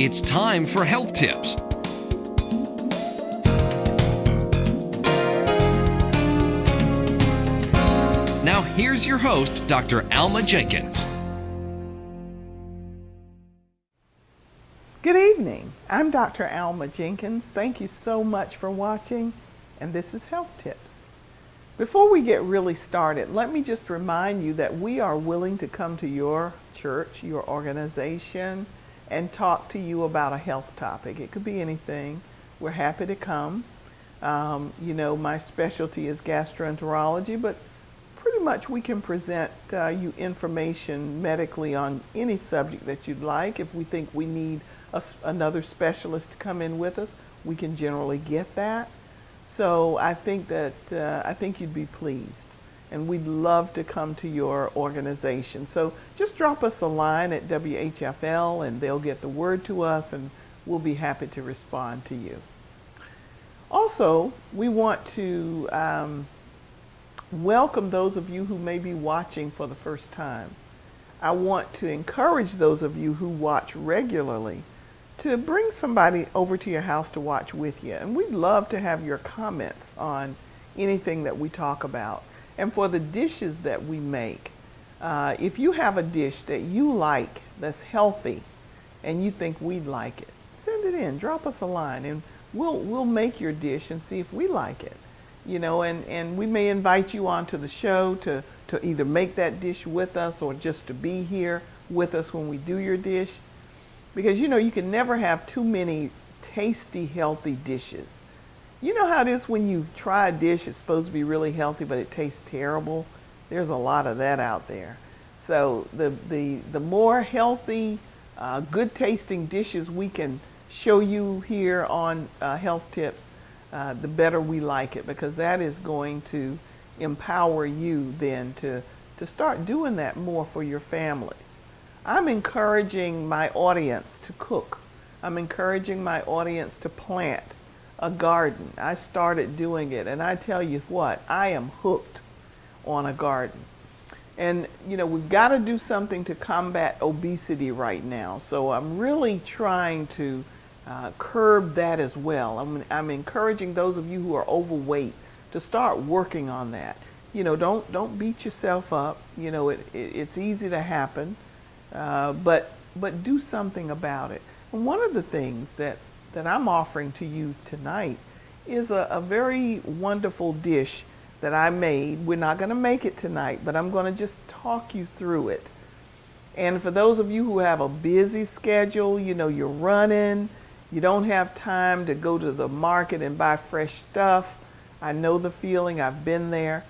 It's time for health tips. Now here's your host, Dr. Alma Jenkins. Good evening. I'm Dr. Alma Jenkins. Thank you so much for watching, and this is Health Tips. Before we get really started, let me just remind you that we are willing to come to your church, your organization, and talk to you about a health topic. It could be anything. We're happy to come. My specialty is gastroenterology, but pretty much we can present you information medically on any subject that you'd like. If we think we need another specialist to come in with us, we can generally get that. So I think you'd be pleased, and we'd love to come to your organization. So just drop us a line at WHFL, and they'll get the word to us, and we'll be happy to respond to you. Also, we want to welcome those of you who may be watching for the first time. I want to encourage those of you who watch regularly to bring somebody over to your house to watch with you. And we'd love to have your comments on anything that we talk about. And for the dishes that we make, if you have a dish that you like that's healthy and you think we'd like it, send it in, drop us a line, and we'll make your dish and see if we like it. And we may invite you onto the show to either make that dish with us or just to be here with us when we do your dish. Because you can never have too many tasty, healthy dishes. You know how it is when you try a dish, it's supposed to be really healthy, but it tastes terrible? There's a lot of that out there. So the more healthy, good tasting dishes we can show you here on Health Tips, the better we like it, because that is going to empower you then to start doing that more for your families. I'm encouraging my audience to cook. I'm encouraging my audience to plant a garden. I started doing it, and I tell you what, I am hooked on a garden. And we've got to do something to combat obesity right now. So I'm really trying to curb that as well. I'm encouraging those of you who are overweight to start working on that. Don't beat yourself up. It's easy to happen, but do something about it. And one of the things that I'm offering to you tonight is a very wonderful dish that I made. We're not going to make it tonight, but I'm going to just talk you through it. And for those of you who have a busy schedule, you're running, you don't have time to go to the market and buy fresh stuff. I know the feeling, I've been there.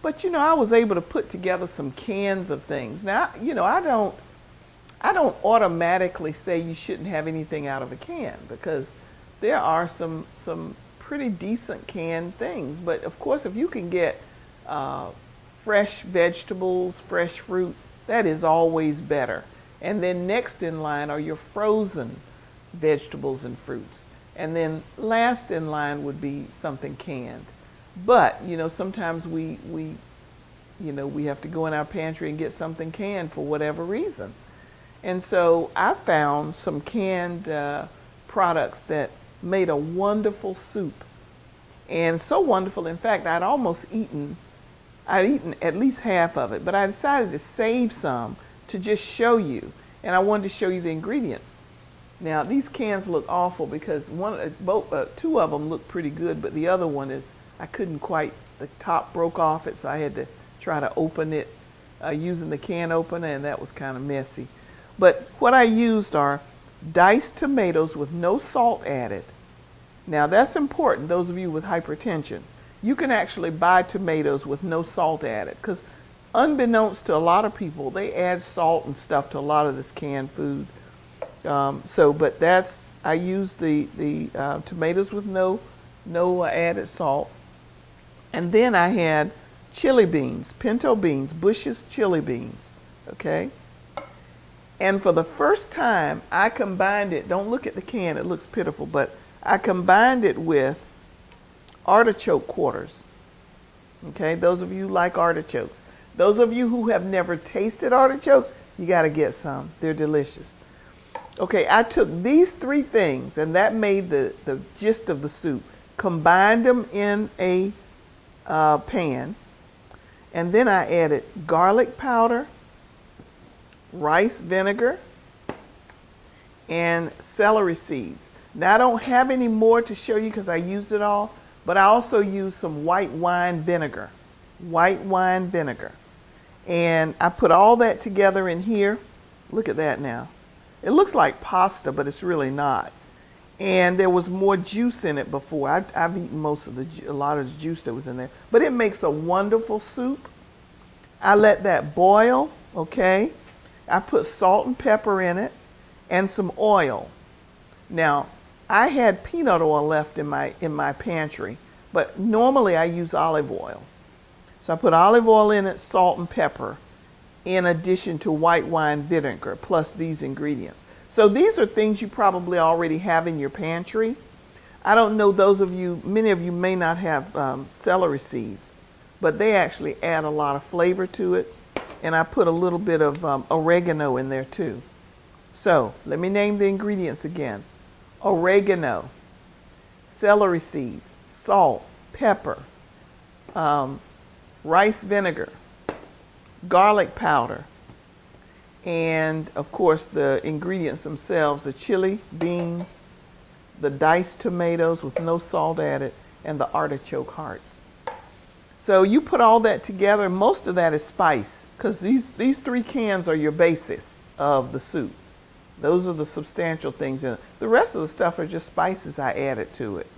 But I was able to put together some cans of things. Now, I don't automatically say you shouldn't have anything out of a can, because there are some pretty decent canned things. But of course, if you can get fresh vegetables, fresh fruit, that is always better. And then next in line are your frozen vegetables and fruits. And then last in line would be something canned. But, sometimes we have to go in our pantry and get something canned for whatever reason. And so I found some canned products that made a wonderful soup. And so wonderful, in fact, I'd eaten at least half of it, but I decided to save some to just show you. And I wanted to show you the ingredients. Now, these cans look awful because two of them look pretty good, but the other one the top broke off it, so I had to try to open it using the can opener, and that was kind of messy. But what I used are diced tomatoes with no salt added. Now, that's important, those of you with hypertension. You can actually buy tomatoes with no salt added, because unbeknownst to a lot of people, they add salt and stuff to a lot of this canned food. But I used the tomatoes with no added salt. And then I had chili beans, pinto beans, Bush's chili beans, okay? And for the first time, I combined it. Don't look at the can, it looks pitiful, but I combined it with artichoke quarters. Okay, those of you who like artichokes. Those of you who have never tasted artichokes, you got to get some. They're delicious. Okay, I took these three things, and that made the gist of the soup. Combined them in a pan, and then I added garlic powder, rice vinegar, and celery seeds. Now I don't have any more to show you because I used it all, but I also used some white wine vinegar. White wine vinegar. And I put all that together in here. Look at that now. It looks like pasta, but it's really not. And there was more juice in it before. I've eaten a lot of the juice that was in there. But it makes a wonderful soup. I let that boil, okay? I put salt and pepper in it and some oil. Now, I had peanut oil left in my pantry, but normally I use olive oil. So I put olive oil in it, salt and pepper, in addition to white wine vinegar, plus these ingredients. So these are things you probably already have in your pantry. I don't know, many of you may not have celery seeds, but they actually add a lot of flavor to it. And I put a little bit of oregano in there too. So let me name the ingredients again. Oregano, celery seeds, salt, pepper, rice vinegar, garlic powder, and of course the ingredients themselves, the chili beans, the diced tomatoes with no salt added, and the artichoke hearts. So you put all that together. Most of that is spice, because these three cans are your basis of the soup. Those are the substantial things in it. The rest of the stuff are just spices I added to it.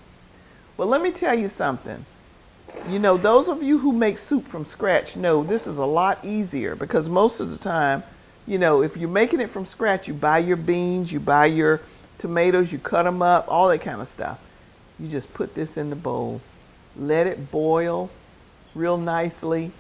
But let me tell you something. You know, those of you who make soup from scratch know this is a lot easier, because most of the time, you know, if you're making it from scratch, you buy your beans, you buy your tomatoes, you cut them up, all that kind of stuff. You just put this in the bowl, let it boil real nicely,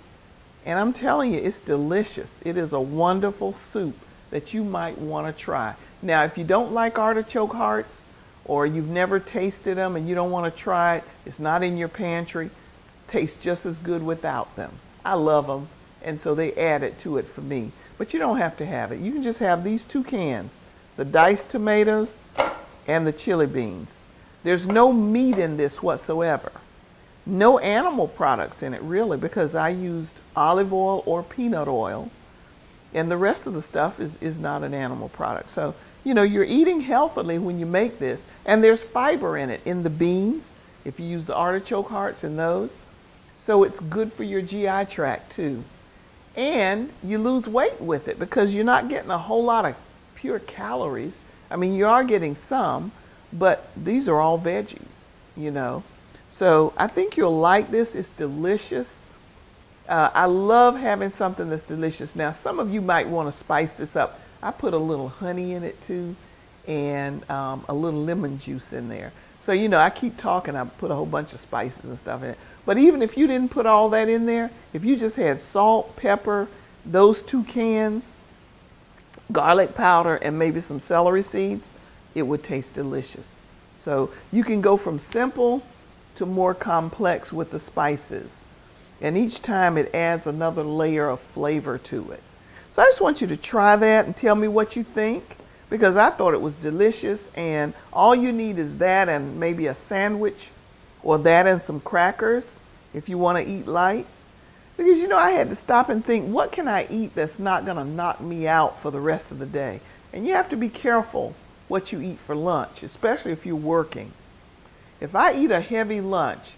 and I'm telling you, it's delicious. It is a wonderful soup that you might want to try. Now, if you don't like artichoke hearts, or you've never tasted them and you don't want to try it, it's not in your pantry, tastes just as good without them. I love them, and so they added to it for me. But you don't have to have it. You can just have these two cans, the diced tomatoes and the chili beans. There's no meat in this whatsoever. No animal products in it, really, because I used olive oil or peanut oil, and the rest of the stuff is not an animal product. So, you know, you're eating healthily when you make this, and there's fiber in it, in the beans, if you use the artichoke hearts in those. So it's good for your GI tract too. And you lose weight with it because you're not getting a whole lot of pure calories. I mean, you are getting some, but these are all veggies, you know. So I think you'll like this. It's delicious. I love having something that's delicious. Now, some of you might want to spice this up. I put a little honey in it too, and a little lemon juice in there. So, you know, I keep talking, I put a whole bunch of spices and stuff in it. But even if you didn't put all that in there, if you just had salt, pepper, those two cans, garlic powder, and maybe some celery seeds, it would taste delicious. So you can go from simple to more complex with the spices. And each time it adds another layer of flavor to it. So I just want you to try that and tell me what you think, because I thought it was delicious, and all you need is that and maybe a sandwich, or that and some crackers if you want to eat light. Because, you know, I had to stop and think, what can I eat that's not going to knock me out for the rest of the day? And you have to be careful what you eat for lunch, especially if you're working. If I eat a heavy lunch,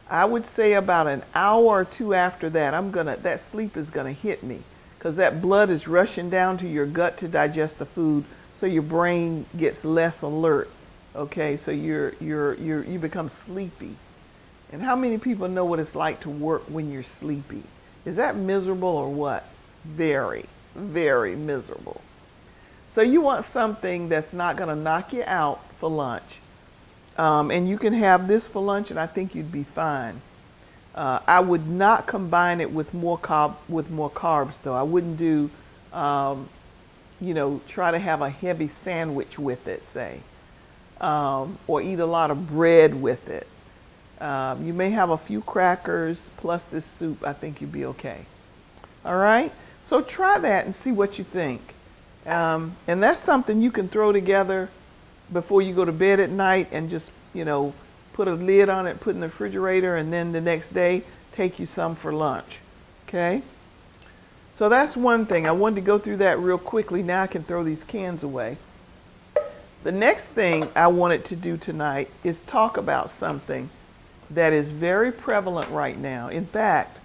I would say about an hour or two after that, that sleep is going to hit me, because that blood is rushing down to your gut to digest the food, so your brain gets less alert. Okay, so you become sleepy. And how many people know what it's like to work when you're sleepy? Is that miserable or what? Very, very miserable. So you want something that's not going to knock you out for lunch. And you can have this for lunch, and I think you'd be fine. I would not combine it with more carbs, though. I wouldn't do, you know, try to have a heavy sandwich with it, say. Or eat a lot of bread with it. You may have a few crackers plus this soup. I think you'd be okay. All right? So try that and see what you think. And that's something you can throw together before you go to bed at night and just, put a lid on it, put in the refrigerator, and then the next day take you some for lunch. Okay? So that's one thing. I wanted to go through that real quickly. Now I can throw these cans away. The next thing I wanted to do tonight is talk about something that is very prevalent right now. In fact,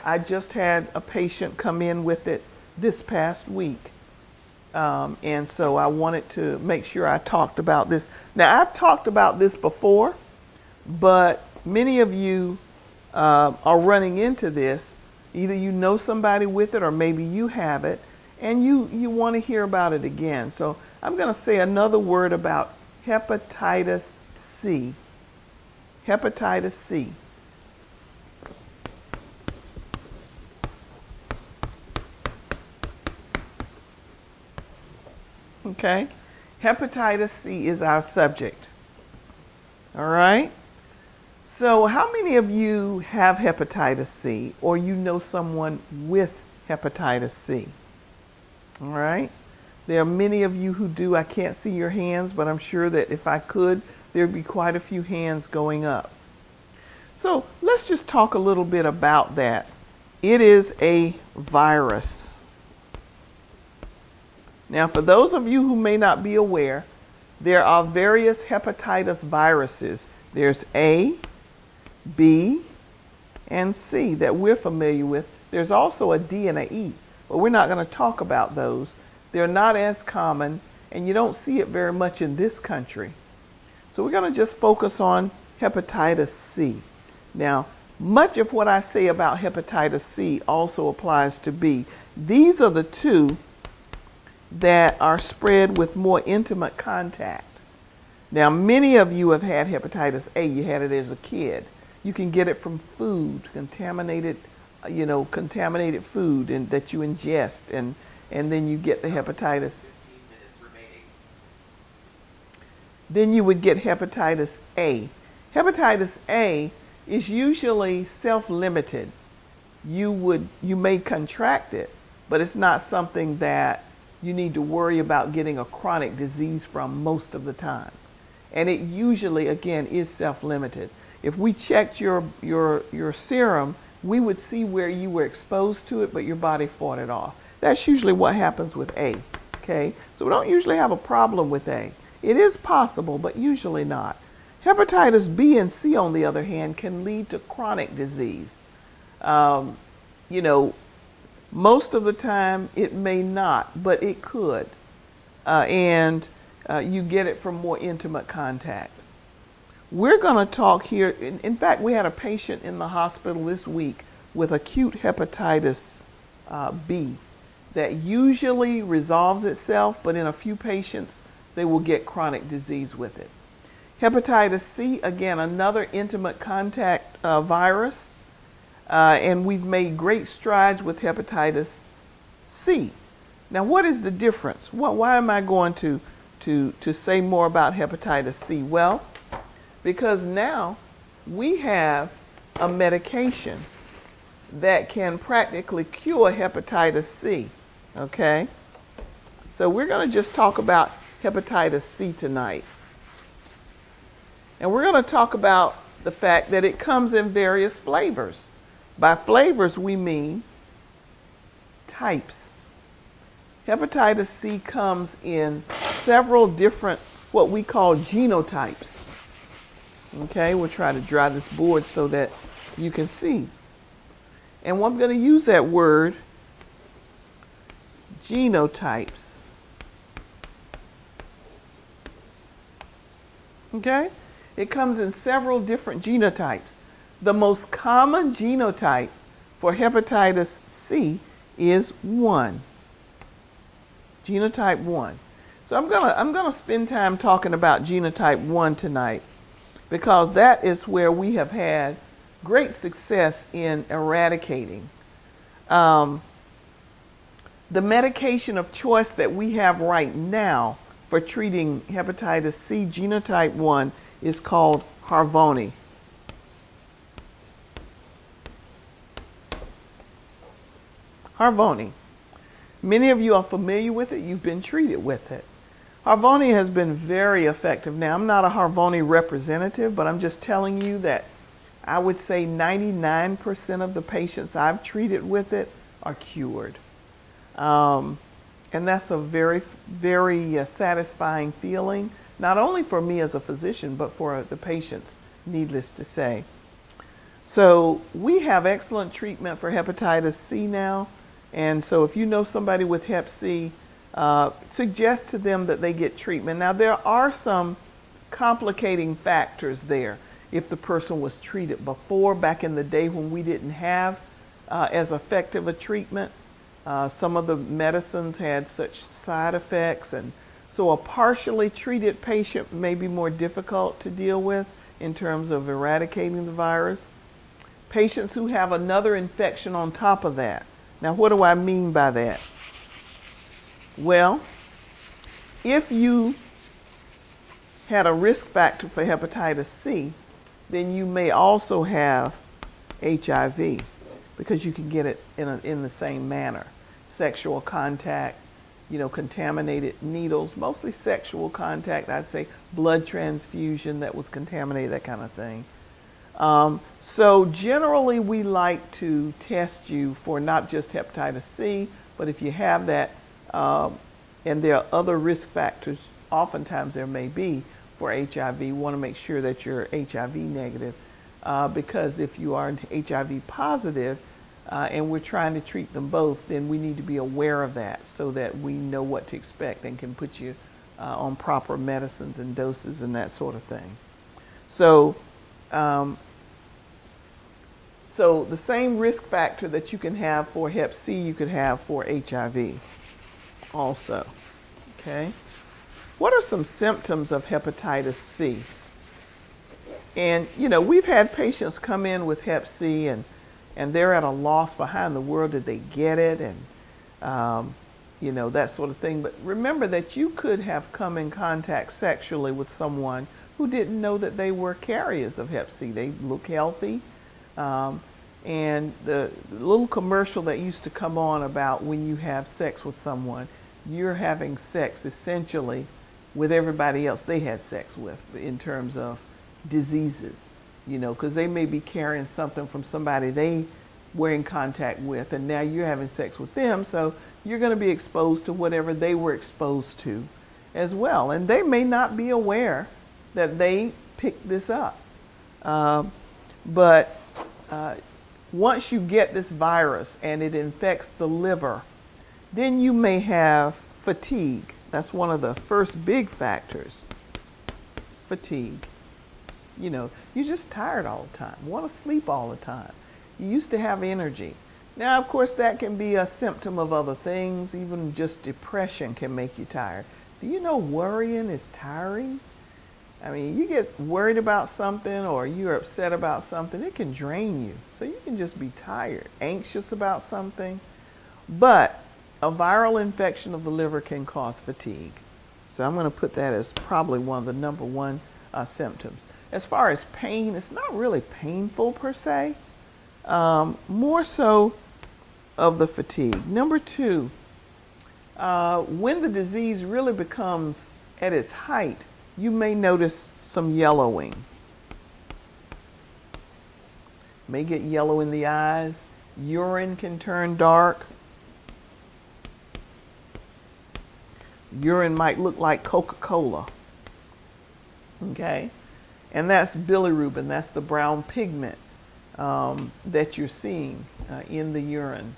I just had a patient come in with it this past week. And so I wanted to make sure I talked about this. Now, I've talked about this before, but many of you are running into this. Either you know somebody with it or maybe you have it, and you want to hear about it again. So I'm going to say another word about hepatitis C. Hepatitis C. Okay? Hepatitis C is our subject. All right? So how many of you have hepatitis C, or you know someone with hepatitis C? All right? There are many of you who do. I can't see your hands, but I'm sure that if I could, there'd be quite a few hands going up. So let's just talk a little bit about that. It is a virus. Now, for those of you who may not be aware, there are various hepatitis viruses. There's A, B, and C that we're familiar with. There's also a D and a E, but we're not going to talk about those. They're not as common, and you don't see it very much in this country. So we're going to just focus on hepatitis C. Now, much of what I say about hepatitis C also applies to B. These are the two that are spread with more intimate contact. Now, many of you have had hepatitis A. You had it as a kid. You can get it from food, contaminated food and that you ingest, and then you get the hepatitis. Then you would get hepatitis A. Hepatitis A is usually self-limited. You may contract it, but it's not something that you need to worry about getting a chronic disease from most of the time. And it usually, again, is self-limited. If we checked your serum, we would see where you were exposed to it, but your body fought it off. That's usually what happens with A, okay? So we don't usually have a problem with A. It is possible, but usually not. Hepatitis B and C, on the other hand, can lead to chronic disease. Most of the time it may not, but it could. And you get it from more intimate contact. We're going to talk here. In fact, we had a patient in the hospital this week with acute hepatitis B that usually resolves itself, but in a few patients, they will get chronic disease with it. Hepatitis C, again, another intimate contact virus. And we've made great strides with hepatitis C. Now, what is the difference? Why am I going to say more about hepatitis C? Well, because now we have a medication that can practically cure hepatitis C, okay? So we're going to just talk about hepatitis C tonight. And we're going to talk about the fact that it comes in various flavors. By flavors, we mean types. Hepatitis C comes in several different, what we call genotypes. Okay, we'll try to dry this board so that you can see. And I'm going to use that word, genotypes. Okay, it comes in several different genotypes. The most common genotype for hepatitis C is 1. Genotype 1. So I'm gonna spend time talking about genotype 1 tonight, because that is where we have had great success in eradicating. The medication of choice that we have right now for treating hepatitis C genotype 1 is called Harvoni. Harvoni. Many of you are familiar with it. You've been treated with it. Harvoni has been very effective. Now, I'm not a Harvoni representative, but I'm just telling you that I would say 99% of the patients I've treated with it are cured. And that's a very, very satisfying feeling, not only for me as a physician, but for the patients, needless to say. So we have excellent treatment for hepatitis C now. And so if you know somebody with Hep C, suggest to them that they get treatment. Now, there are some complicating factors there. If the person was treated before, back in the day when we didn't have as effective a treatment, some of the medicines had such side effects, and so a partially treated patient may be more difficult to deal with in terms of eradicating the virus. Patients who have another infection on top of that. Now, what do I mean by that? Well, if you had a risk factor for hepatitis C, then you may also have HIV, because you can get it in the same manner. Sexual contact, contaminated needles, mostly sexual contact, I'd say blood transfusion that was contaminated, that kind of thing. So generally we like to test you for not just hepatitis C, but if you have that, and there are other risk factors, oftentimes there may be for HIV, you want to make sure that you're HIV negative, because if you are HIV positive, and we're trying to treat them both, then we need to be aware of that so that we know what to expect and can put you on proper medicines and doses and that sort of thing. So, so the same risk factor that you can have for Hep C, you could have for HIV also, okay? What are some symptoms of hepatitis C? And, we've had patients come in with Hep C and they're at a loss for how in the world did they get it, and that sort of thing. But remember that you could have come in contact sexually with someone who didn't know that they were carriers of Hep C. They look healthy. And the little commercial that used to come on about when you have sex with someone, you're having sex essentially with everybody else they had sex with in terms of diseases. Because they may be carrying something from somebody they were in contact with, and now you're having sex with them, so you're going to be exposed to whatever they were exposed to as well. And they may not be aware that they picked this up. But once you get this virus and it infects the liver, then you may have fatigue. That's one of the first big factors, fatigue. You're just tired all the time, want to sleep all the time. You used to have energy. Now, of course, that can be a symptom of other things. Even just depression can make you tired. Do you know worrying is tiring? I mean, you get worried about something or you're upset about something, it can drain you. So you can just be tired, anxious about something. But a viral infection of the liver can cause fatigue. So I'm going to put that as probably one of the number one symptoms. As far as pain, it's not really painful per se, more so of the fatigue. Number two, when the disease really becomes at its height, you may notice some yellowing. May get yellow in the eyes. Urine can turn dark. Urine might look like Coca-Cola. Okay? And that's bilirubin. That's the brown pigment that you're seeing in the urine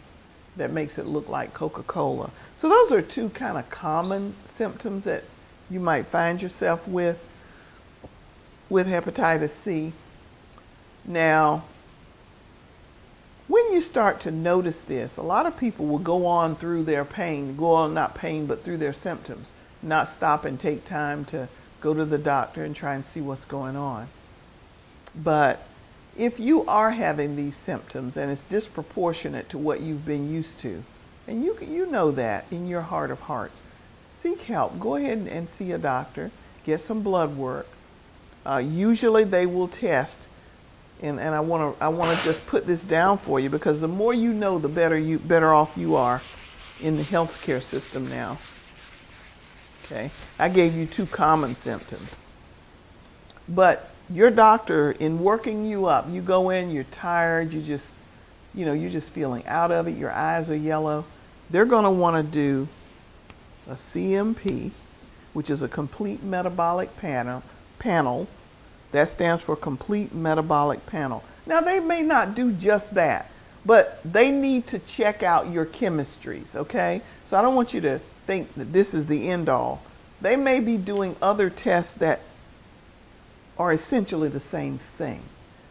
that makes it look like Coca-Cola. So those are two kind of common symptoms that you might find yourself with hepatitis C. Now, when you start to notice this, a lot of people will go on through their pain, not pain, but through their symptoms, not stop and take time to go to the doctor and try and see what's going on. But if you are having these symptoms and it's disproportionate to what you've been used to, and you know that in your heart of hearts, seek help. Go ahead and see a doctor, get some blood work. Usually they will test, and I want to just put this down for you, because the more you know, the better off you are. in the healthcare system now. Okay, I gave you 2 common symptoms. But your doctor, in working you up, you go in, you're tired, you're just feeling out of it, your eyes are yellow. They're going to want to do a CMP, which is a complete metabolic panel. That stands for complete metabolic panel. Now, they may not do just that, but they need to check out your chemistries, okay? So I don't want you to think that this is the end all. They may be doing other tests that are essentially the same thing.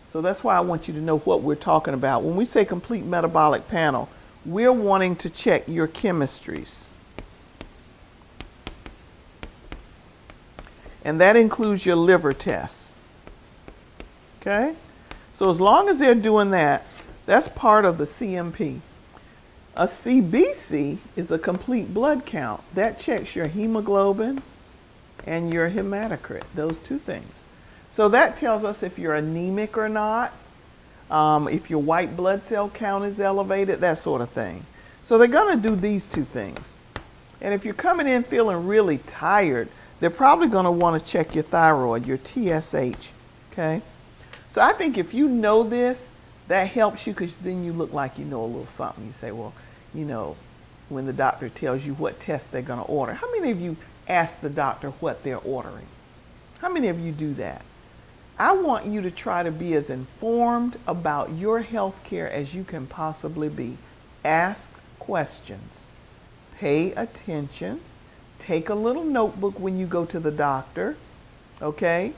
So that's why I want you to know what we're talking about. When we say complete metabolic panel, we're wanting to check your chemistries. And that includes your liver tests. Okay? So as long as they're doing that, that's part of the CMP. A CBC is a complete blood count. That checks your hemoglobin and your hematocrit, those 2 things. So that tells us if you're anemic or not, if your white blood cell count is elevated, that sort of thing. So they're going to do these 2 things. And if you're coming in feeling really tired, they're probably going to want to check your thyroid, your TSH. Okay? So I think if you know this, that helps you, because then you look like you know a little something. You say, well, when the doctor tells you what test they're going to order. How many of you ask the doctor what they're ordering? How many of you do that? I want you to try to be as informed about your health care as you can possibly be. Ask questions. Pay attention. Take a little notebook when you go to the doctor, okay?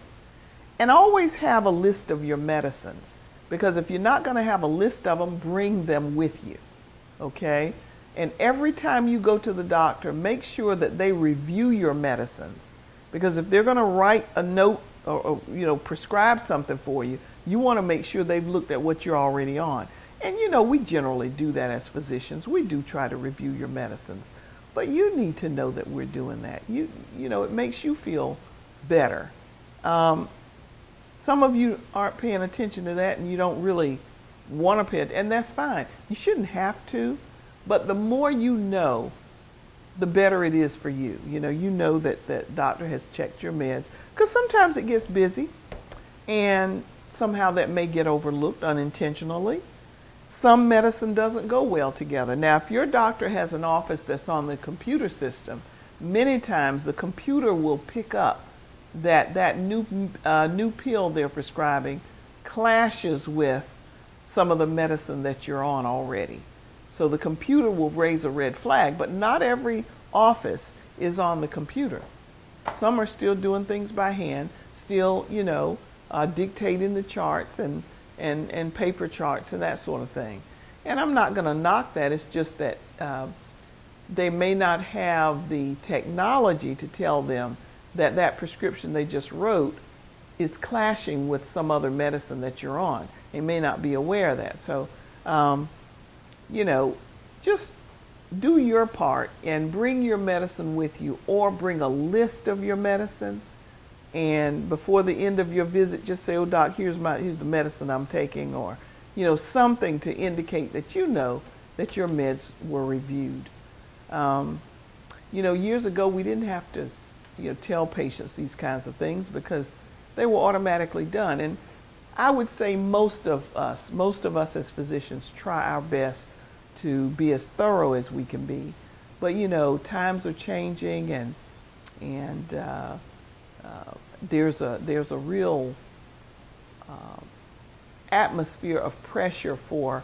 And always have a list of your medicines, because if you're not going to have a list of them, bring them with you, okay? And every time you go to the doctor, make sure that they review your medicines, because if they're going to write a note or prescribe something for you, you want to make sure they've looked at what you're already on. And we generally do that as physicians. We do try to review your medicines. But you need to know that we're doing that. It makes you feel better. Some of you aren't paying attention to that, and you don't really want to pay it, and that's fine. You shouldn't have to, but the more you know, the better it is for you. You know that that doctor has checked your meds, because sometimes it gets busy, and somehow that may get overlooked unintentionally. Some medicine doesn't go well together. Now, if your doctor has an office that's on the computer system, many times the computer will pick up that new pill they're prescribing clashes with some of the medicine that you're on already. So the computer will raise a red flag, but not every office is on the computer. Some are still doing things by hand, still, dictating the charts and paper charts and that sort of thing. And I'm not going to knock that. It's just that they may not have the technology to tell them that prescription they just wrote is clashing with some other medicine that you're on. They may not be aware of that. So, just do your part and bring your medicine with you, or bring a list of your medicine. And before the end of your visit, just say, "Oh, doc, here's the medicine I'm taking," or, something to indicate that that your meds were reviewed. Years ago, we didn't have to, tell patients these kinds of things, because they were automatically done. And I would say most of us as physicians try our best to be as thorough as we can be. But, times are changing, and there's a real atmosphere of pressure for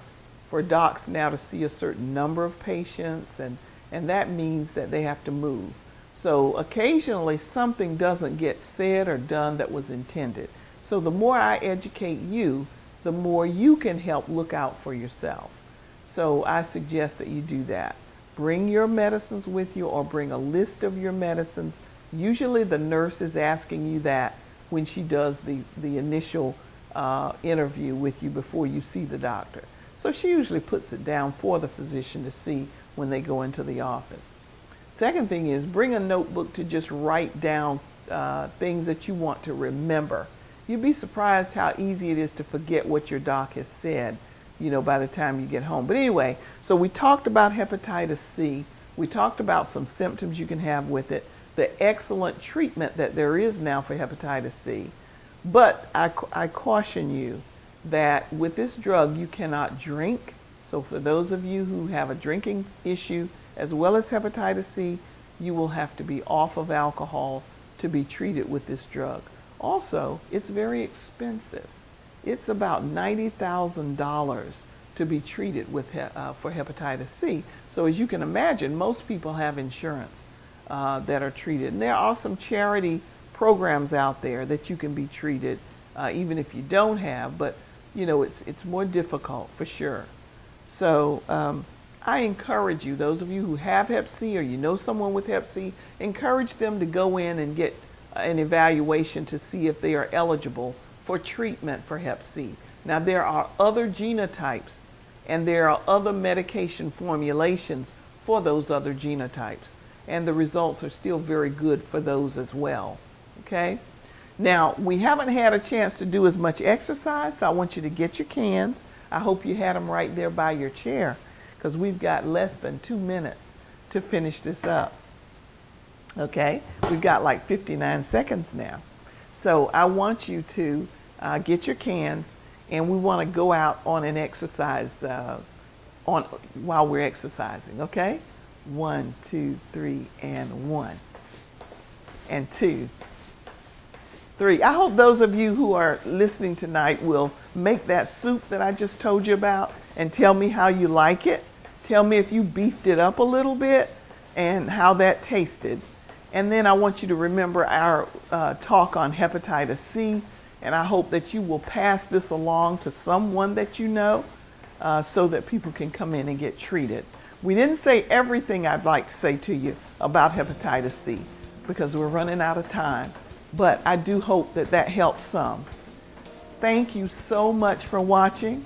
docs now to see a certain number of patients, and that means that they have to move. So occasionally something doesn't get said or done that was intended. So the more I educate you, the more you can help look out for yourself. So I suggest that you do that. Bring your medicines with you, or bring a list of your medicines. Usually the nurse is asking you that when she does the initial interview with you before you see the doctor. So she usually puts it down for the physician to see when they go into the office. Second thing is, bring a notebook to just write down things that you want to remember. You'd be surprised how easy it is to forget what your doc has said, by the time you get home. But anyway, so we talked about hepatitis C. We talked about some symptoms you can have with it, the excellent treatment that there is now for hepatitis C. But I caution you that with this drug, you cannot drink. So for those of you who have a drinking issue as well as hepatitis C, you will have to be off of alcohol to be treated with this drug. Also, it's very expensive. It's about $90,000 to be treated with for hepatitis C. So as you can imagine, most people have insurance that are treated. And there are some charity programs out there that you can be treated even if you don't have, but you know, it's more difficult for sure. So I encourage you, those of you who have Hep C or you know someone with Hep C, encourage them to go in and get an evaluation to see if they are eligible for treatment for Hep C. Now there are other genotypes and there are other medication formulations for those other genotypes, and the results are still very good for those as well. Okay? Now, we haven't had a chance to do as much exercise, so I want you to get your cans. I hope you had them right there by your chair, because we've got less than 2 minutes to finish this up. Okay? We've got like 59 seconds now. So I want you to get your cans, and we want to go out on an exercise while we're exercising, okay? 1, 2, 3, and 1, and 2, 3. I hope those of you who are listening tonight will make that soup that I just told you about and tell me how you like it. Tell me if you beefed it up a little bit and how that tasted. And then I want you to remember our talk on hepatitis C, and I hope that you will pass this along to someone that you know so that people can come in and get treated. We didn't say everything I'd like to say to you about hepatitis C because we're running out of time, but I do hope that that helps some. Thank you so much for watching.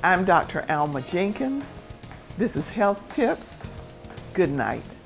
I'm Dr. Alma Jenkins. This is Health Tips. Good night.